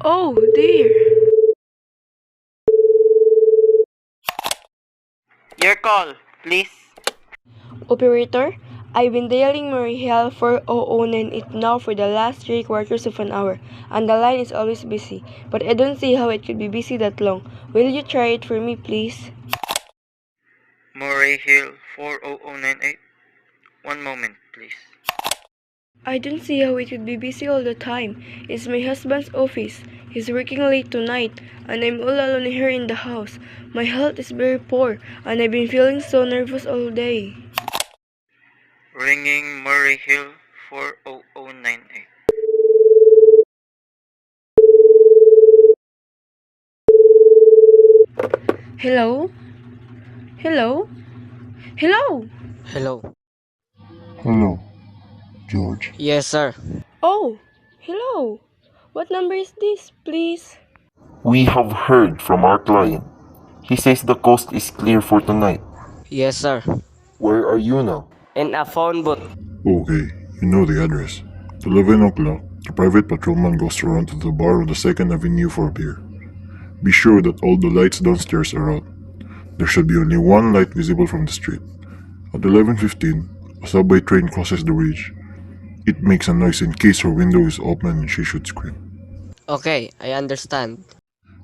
Oh dear. Your call, please. Operator, I've been dialing Mariel 4009 now for the last 3/4 of an hour, and the line is always busy, but I don't see how it could be busy that long. Will you try it for me, please? Murray Hill 40098. One moment, please. I don't see how it could be busy all the time. It's my husband's office. He's working late tonight, and I'm all alone here in the house. My health is very poor, and I've been feeling so nervous all day. Ringing Murray Hill 40098. Hello? Hello? Hello? Hello. Hello, George. Yes, sir. Oh, hello. What number is this, please? We have heard from our client. He says the coast is clear for tonight. Yes, sir. Where are you now? In a phone booth. Okay, you know the address. At 11 o'clock, the private patrolman goes around to the bar on the 2nd Avenue for a beer. Be sure that all the lights downstairs are out. There should be only one light visible from the street. At 11:15, a subway train crosses the bridge. It makes a noise in case her window is open and she should scream. Okay, I understand.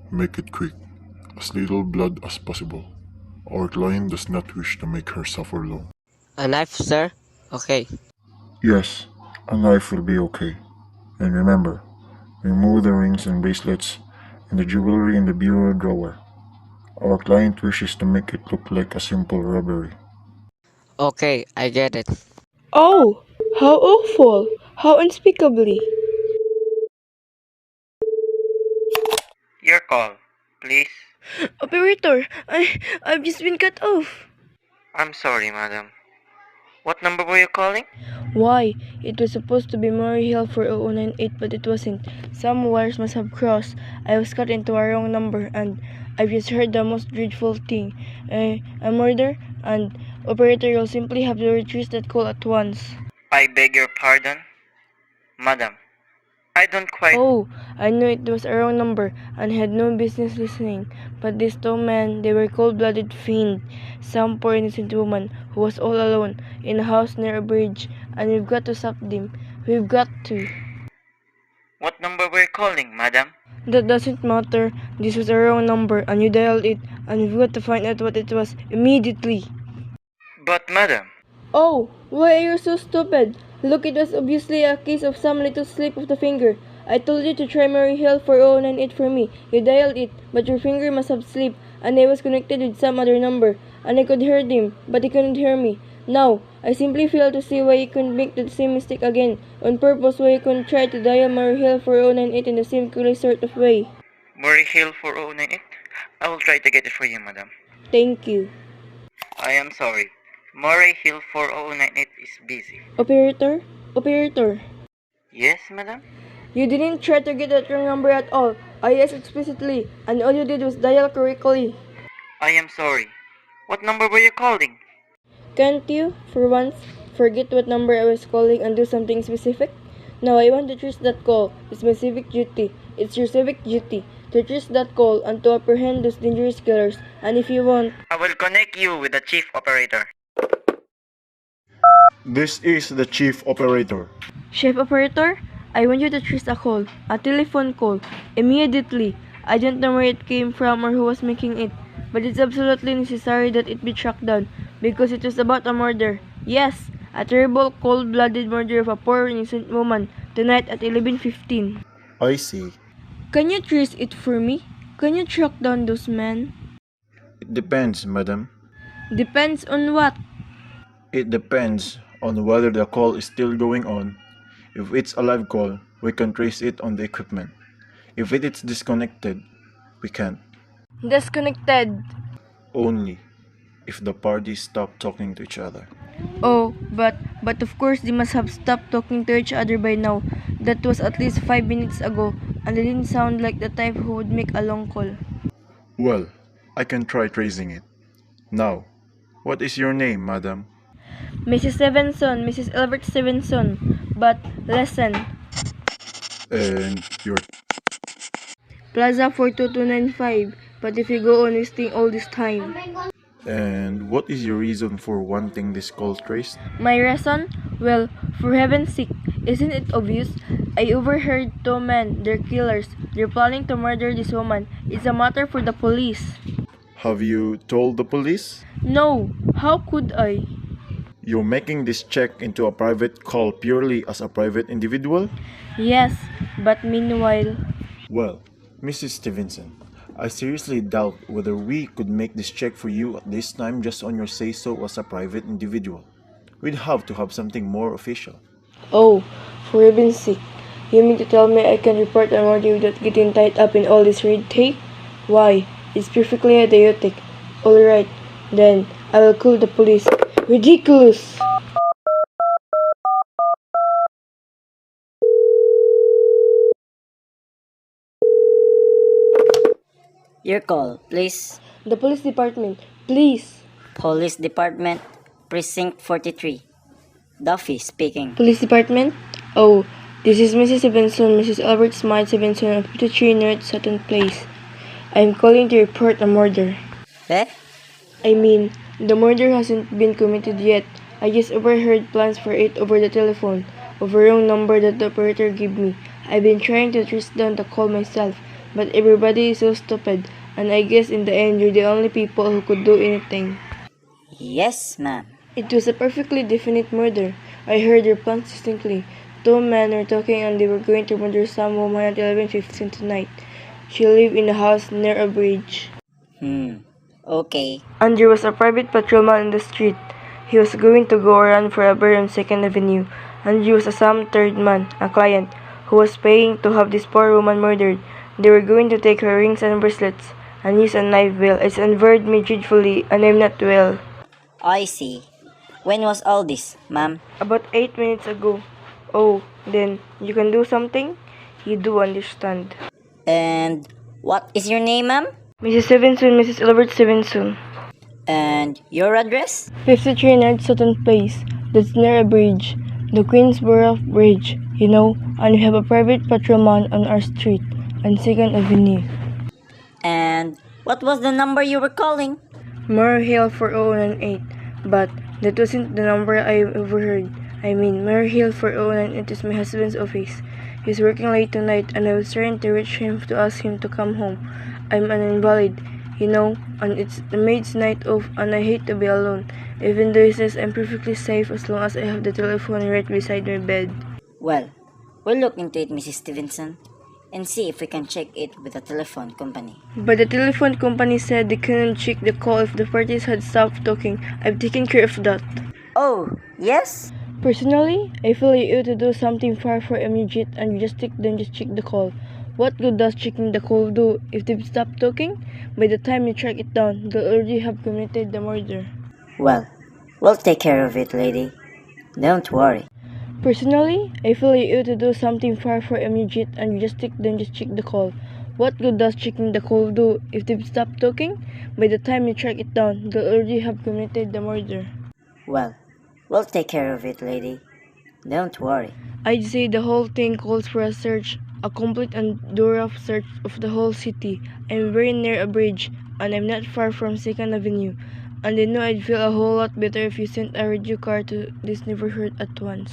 Make it quick, as little blood as possible. Our client does not wish to make her suffer long. A knife, sir? Okay. Yes, a knife will be okay. And remember, remove the rings and bracelets and the jewelry in the bureau drawer. Our client wishes to make it look like a simple robbery. Okay, I get it. Oh, how awful! How unspeakably! Your call, please. Operator, I've just been cut off. I'm sorry, madam. What number were you calling? Why? It was supposed to be Murray Hill 4098, but it wasn't. Some wires must have crossed. I was cut into a wrong number, and I've just heard the most dreadful thing. A murder, and operator, you'll simply have to retrace that call at once. I beg your pardon? Madam, I don't quite... Oh, I knew it was a wrong number and had no business listening. But these two men, they were cold-blooded fiends. Some poor innocent woman who was all alone in a house near a bridge, and we've got to stop them. We've got to. What number were you calling, madam? That doesn't matter. This was a wrong number, and you dialed it, and we've got to find out what it was immediately. But madam... Oh, why are you so stupid? Look, it was obviously a case of some little slip of the finger. I told you to try Murray Hill 4098 for me. You dialed it, but your finger must have slipped, and I was connected with some other number, and I could hear him, but he couldn't hear me. Now, I simply fail to see why you couldn't make the same mistake again, on purpose, why you couldn't try to dial Murray Hill 4098 in the same curious sort of way. Murray Hill 4098? I will try to get it for you, madam. Thank you. I am sorry. Murray Hill 4098 is busy. Operator? Operator? Yes, madam? You didn't try to get that wrong number at all. I asked explicitly, and all you did was dial correctly. I am sorry. What number were you calling? Can't you, for once, forget what number I was calling and do something specific? Now I want to trace that call. It's my civic duty. It's your civic duty to trace that call and to apprehend those dangerous killers. And if you want, I will connect you with the chief operator. This is the chief operator. Chef Operator, I want you to trace a call, a telephone call, immediately. I don't know where it came from or who was making it, but it's absolutely necessary that it be tracked down, because it was about a murder. Yes, a terrible cold-blooded murder of a poor innocent woman, tonight at 11:15. I see. Can you trace it for me? Can you track down those men? It depends, madam. Depends on what? It depends on whether the call is still going on. If it's a live call, we can trace it on the equipment. If it is disconnected, we can't. Disconnected. Only if the parties stop talking to each other. Oh, but of course they must have stopped talking to each other by now. That was at least 5 minutes ago, and they didn't sound like the type who would make a long call. Well, I can try tracing it. Now, what is your name, madam? Mrs. Stevenson, Mrs. Albert Stevenson. But listen, And your Plaza 42295. But if you go on wasting all this time. And what is your reason for wanting this call traced? My reason? Well, for heaven's sake, isn't it obvious? I overheard two men, they're killers. They're planning to murder this woman. It's a matter for the police. Have you told the police? No, how could I? You're making this check into a private call purely as a private individual? Yes, but meanwhile... Well, Mrs. Stevenson, I seriously doubt whether we could make this check for you at this time just on your say-so as a private individual. We'd have to have something more official. Oh, for heaven's sake. You mean to tell me I can report a murder without getting tied up in all this red tape? Why, it's perfectly idiotic. Alright, then, I will call the police. Ridiculous! Your call, please. The police department, please. Police Department, Precinct 43. Duffy speaking. Police department? Oh, this is Mrs. Stevenson, Mrs. Albert Smythe Stevenson of 53 North Sutton Place. I am calling to report a murder. Eh? I mean, the murder hasn't been committed yet. I just overheard plans for it over the telephone, over a wrong number that the operator gave me. I've been trying to trace down the call myself, but everybody is so stupid, and I guess in the end you're the only people who could do anything. Yes, ma'am. It was a perfectly definite murder. I heard their plans distinctly. Two men were talking and they were going to murder some woman at 11:15 tonight. She lived in a house near a bridge. Okay. And there was a private patrolman in the street. He was going to go around for a bear on 2nd Avenue, and there was some third man, a client, who was paying to have this poor woman murdered. They were going to take her rings and bracelets, and use a knife well. It's unveiled me dreadfully, and I'm not well. I see. When was all this, ma'am? About 8 minutes ago. Oh, then, you can do something? You do understand. And what is your name, ma'am? Mrs. Stevenson, Mrs. Albert Stevenson. And your address? 53 North Sutton Place. That's near a bridge. The Queensboro Bridge, you know, and we have a private patrolman on our street, on 2nd Avenue. And what was the number you were calling? Murray Hill 4098. But that wasn't the number I overheard. I mean, Murray Hill 4098 is my husband's office. He's working late tonight, and I was trying to reach him to ask him to come home. I'm an invalid, you know, and it's the maid's night off, and I hate to be alone. Even though he says I'm perfectly safe as long as I have the telephone right beside my bed. Well, we'll look into it, Mrs. Stevenson, and see if we can check it with the telephone company. But the telephone company said they couldn't check the call if the parties had stopped talking. I've taken care of that. Oh, yes? Personally, I feel you ought to do something far more immediate and realistic than just check the call. What good does checking the call do if they've stopped talking? By the time you track it down, they'll already have committed the murder. Well, we'll take care of it, lady. Don't worry. Personally, I feel you ought to do something far more immediate and realistic than just check the call. What good does checking the call do if they've stopped talking? By the time you track it down, they'll already have committed the murder. Well, we'll take care of it, lady. Don't worry. I'd say the whole thing calls for a search, a complete and thorough search of the whole city. I'm very near a bridge, and I'm not far from 2nd Avenue, and I know I'd feel a whole lot better if you sent a radio car to this neighborhood at once.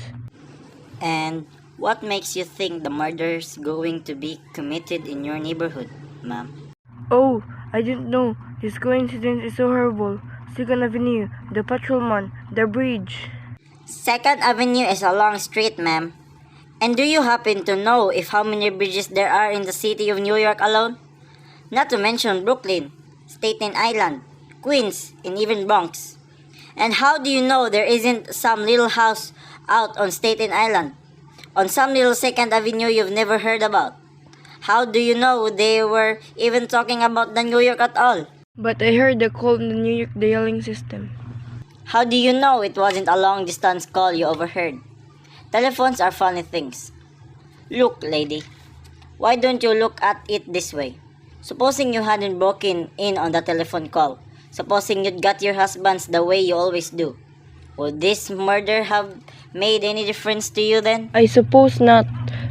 And what makes you think the murder's going to be committed in your neighborhood, ma'am? Oh, I didn't know. This coincidence is so horrible. 2nd Avenue, the patrolman, the bridge. 2nd Avenue is a long street, ma'am. And do you happen to know if how many bridges there are in the city of New York alone? Not to mention Brooklyn, Staten Island, Queens, and even Bronx. And how do you know there isn't some little house out on Staten Island? On some little 2nd Avenue you've never heard about? How do you know they were even talking about the New York at all? But I heard the call in the New York dialing system. How do you know it wasn't a long-distance call you overheard? Telephones are funny things. Look, lady, why don't you look at it this way? Supposing you hadn't broken in on the telephone call, supposing you'd got your husbands the way you always do, would this murder have made any difference to you then? I suppose not,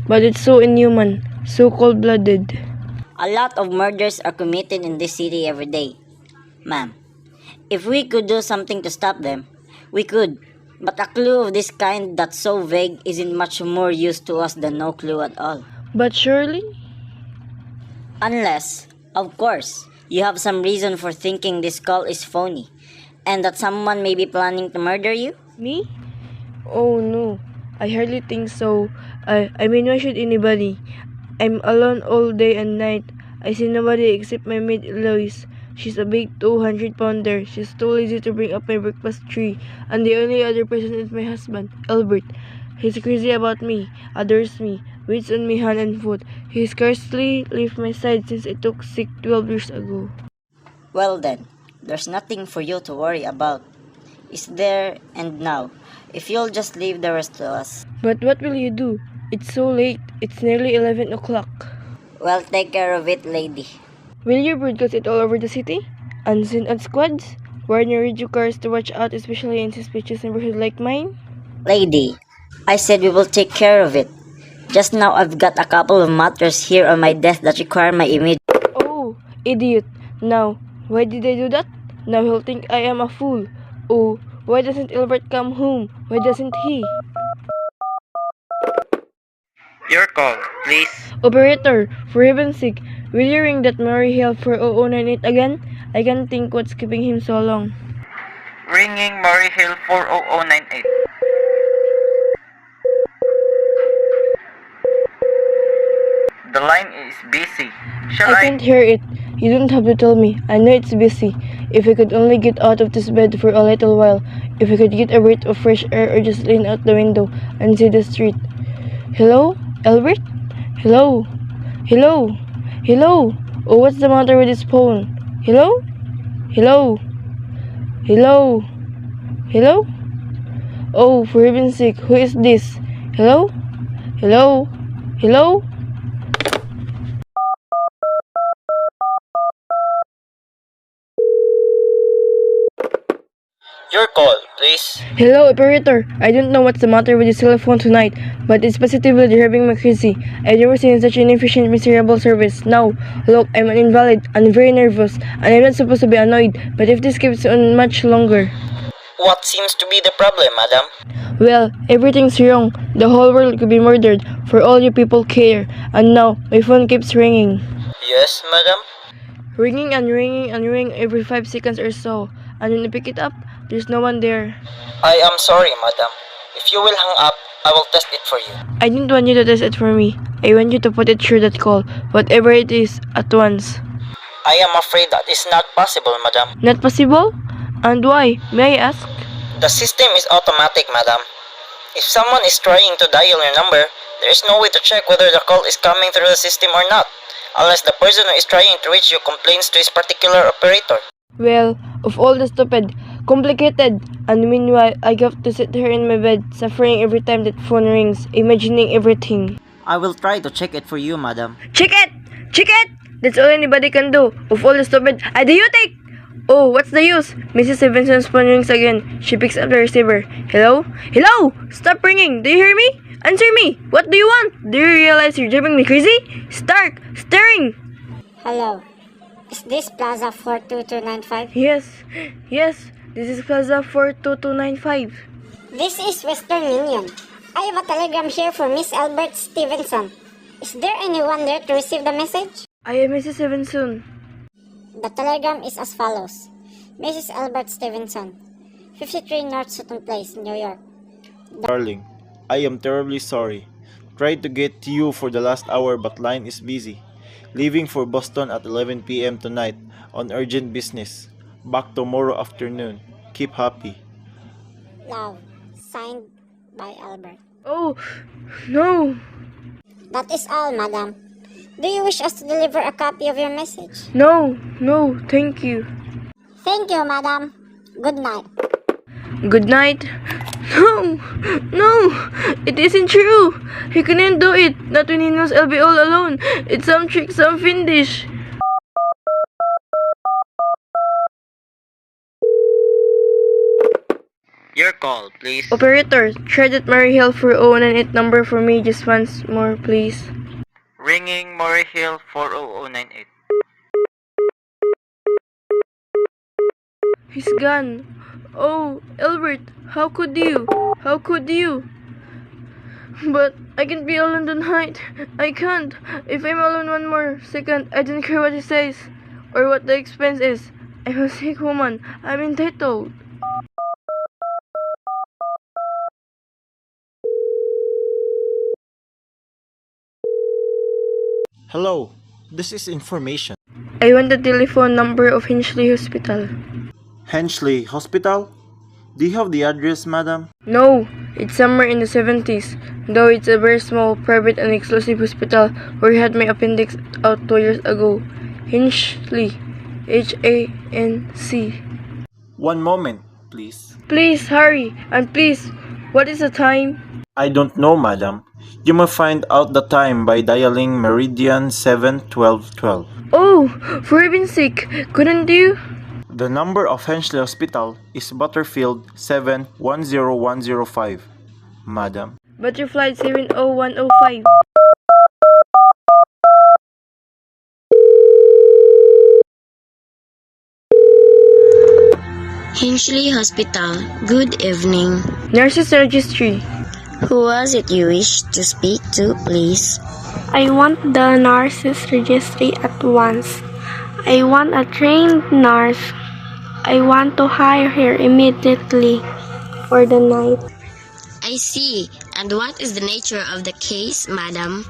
but it's so inhuman, so cold-blooded. A lot of murders are committed in this city every day. Ma'am, if we could do something to stop them, we could. But a clue of this kind that's so vague isn't much more use to us than no clue at all. But surely? Unless, of course, you have some reason for thinking this call is phony, and that someone may be planning to murder you? Me? Oh no, I hardly think so. I mean, why should anybody? I'm alone all day and night. I see nobody except my maid Eloise. She's a big 200-pounder. She's too lazy to bring up my breakfast tree. And the only other person is my husband, Albert. He's crazy about me, adores me, waits on me hand and foot. He scarcely left my side since I took sick 12 years ago. Well then, there's nothing for you to worry about. It's there and now, if you'll just leave the rest to us. But what will you do? It's so late. It's nearly 11 o'clock. Well, take care of it, lady. Will you broadcast it all over the city? And send out squads? Warn your radio cars to watch out, especially in suspicious neighborhoods like mine? Lady, I said we will take care of it. Just now I've got a couple of matters here on my desk that require my immediate... Oh, idiot. Now, why did I do that? Now he'll think I am a fool. Oh, why doesn't Albert come home? Why doesn't he? Your call, please. Operator, for heaven's sake, will you ring that Murray Hill 40098 again? I can't think what's keeping him so long. Ringing Murray Hill 40098. The line is busy. Shall I can't hear it. You don't have to tell me. I know it's busy. If I could only get out of this bed for a little while. If I could get a breath of fresh air or just lean out the window and see the street. Hello? Albert? Hello? Hello? Hello? Oh, what's the matter with this phone? Hello? Hello? Hello? Hello? Oh, for heaven's sake, who is this? Hello? Hello? Hello? Your call, please. Hello, operator. I don't know what's the matter with the cell phone tonight, but it's positively driving me crazy. I've never seen such an inefficient, miserable service. Now, look, I'm an invalid. I'm very nervous, and I'm not supposed to be annoyed, but if this keeps on much longer... What seems to be the problem, madam? Well, everything's wrong. The whole world could be murdered, for all you people care. And now, my phone keeps ringing. Yes, madam? Ringing and ringing and ringing every 5 seconds or so. And when I pick it up, there's no one there. I am sorry, madam. If you will hang up, I will test it for you. I didn't want you to test it for me. I want you to put it through that call, whatever it is, at once. I am afraid that is not possible, madam. Not possible? And why? May I ask? The system is automatic, madam. If someone is trying to dial your number, there is no way to check whether the call is coming through the system or not, unless the person who is trying to reach you complains to his particular operator. Well, of all the stupid, complicated, and meanwhile, I have to sit here in my bed, suffering every time that phone rings, imagining everything. I will try to check it for you, madam. Check it! Check it! That's all anybody can do. Of all the stupid, idiotic! Oh, what's the use? Mrs. Stevenson's phone rings again. She picks up the receiver. Hello? Hello! Stop ringing! Do you hear me? Answer me! What do you want? Do you realize you're driving me crazy? Stark! Staring! Hello. Is this Plaza 42295? Yes. Yes. This is Plaza 42295. This is Western Union. I have a telegram here for Miss Albert Stevenson. Is there anyone there to receive the message? I am Mrs. Stevenson. The telegram is as follows. Mrs. Albert Stevenson, 53 North Sutton Place, New York. Darling, I am terribly sorry. Tried to get to you for the last hour but line is busy. Leaving for Boston at 11 p.m. tonight on urgent business. Back tomorrow afternoon. Keep happy. Love. Signed by Albert. Oh, no. That is all, madam. Do you wish us to deliver a copy of your message? No, thank you. Thank you, madam. Good night. Good night. No, it isn't true. He couldn't do it. Not when he knows I'll be all alone. It's some trick, some fiendish. Your call, please. Operator, try that Murray Hill 40098 number for me just once more, please. Ringing Murray Hill 40098. He's gone. Oh, Albert, how could you? How could you? But I can't be alone tonight. I can't. If I'm alone one more second, I don't care what he says or what the expense is. I'm a sick woman. I'm entitled. Hello, this is information. I want the telephone number of Hinchley Hospital. Henchley Hospital? Do you have the address, madam? No, it's somewhere in the 70s. Though it's a very small, private and exclusive hospital where I had my appendix out 2 years ago. Hinchley. H-A-N-C. One moment, please. Please hurry, and please, what is the time? I don't know, madam. You may find out the time by dialing Meridian 71212. Oh, for heaven's sake, couldn't you? The number of Henchley Hospital is Butterfield 710105, madam. Butterfly 70105. Hinchley Hospital, good evening. Nurses Registry. Who was it you wished to speak to, please? I want the nurses registry at once. I want a trained nurse. I want to hire her immediately for the night. I see. And what is the nature of the case, madam?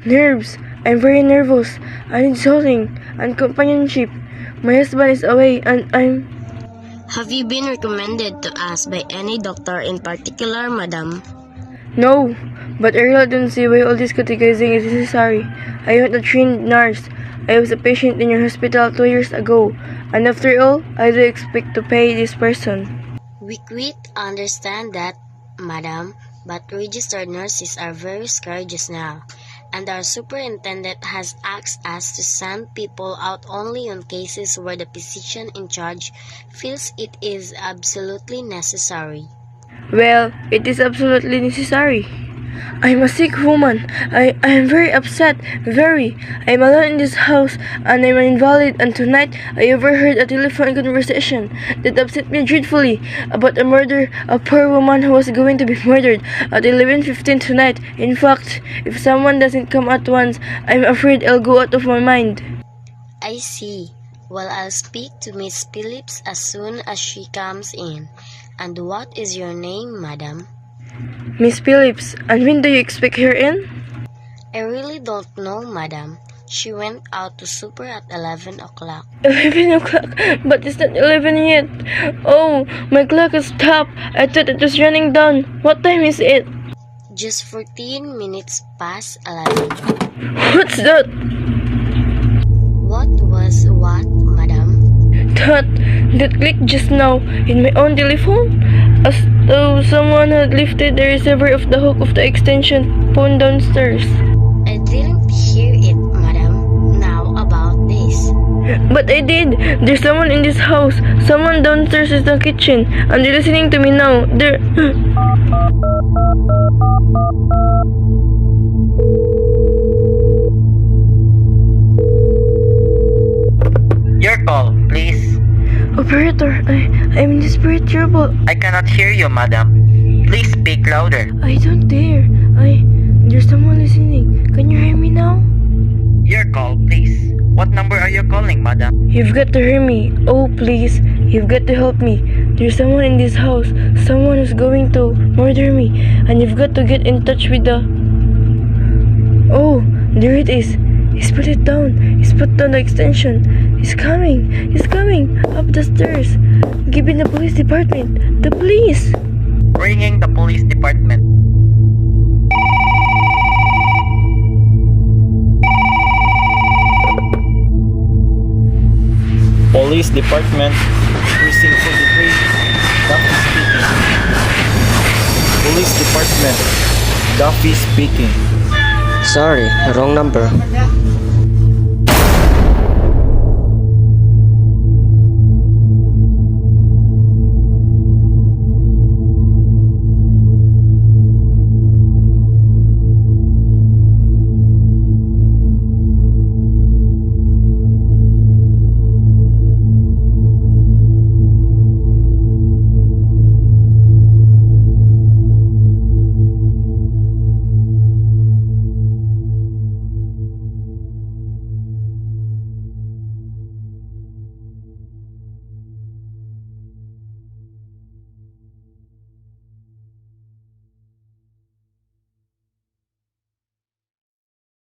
Nerves. I'm very nervous. I need soothing and companionship. My husband is away and I'm... Have you been recommended to us by any doctor in particular, madam? No, but I really don't see why all this categorizing is necessary. I want a trained nurse. I was a patient in your hospital 2 years ago, and after all, I do expect to pay this person. We quite understand that, madam, but registered nurses are very scarce just now, and our superintendent has asked us to send people out only on cases where the physician in charge feels it is absolutely necessary. Well, it is absolutely necessary. I'm a sick woman. I am very upset. Very. I'm alone in this house and I'm an invalid, and tonight I overheard a telephone conversation that upset me dreadfully about a murder, a poor woman who was going to be murdered at 11:15 tonight. In fact, if someone doesn't come at once, I'm afraid I'll go out of my mind. I see. Well, I'll speak to Miss Phillips as soon as she comes in. And what is your name, madam? Miss Phillips, and when do you expect her in? I really don't know, madam. She went out to supper at 11 o'clock. 11 o'clock, but it's not 11 yet. Oh, my clock is stopped. I thought it was running down. What time is it? Just 14 minutes past 11. What's that? What was what, madam? That clicked just now in my own telephone, as though someone had lifted the receiver of the hook of the extension phone downstairs. I didn't hear it, madam. Now about this. But I did. There's someone in this house. Someone downstairs in the kitchen, and they're listening to me now. They're... Your call, please. Operator, I'm in desperate trouble. I cannot hear you, madam. Please speak louder. I don't dare. There's someone listening. Can you hear me now? Your call, please. What number are you calling, madam? You've got to hear me. Oh, please. You've got to help me. There's someone in this house. Someone who's going to murder me. And you've got to get in touch with the... Oh, there it is. He's put it down. He's put down the extension. He's coming. He's coming. Up the stairs. Give me the police department. The police. Ringing the police department. Police Department, Precinct 43, Duffy speaking. Police Department, Duffy speaking. Sorry, wrong number.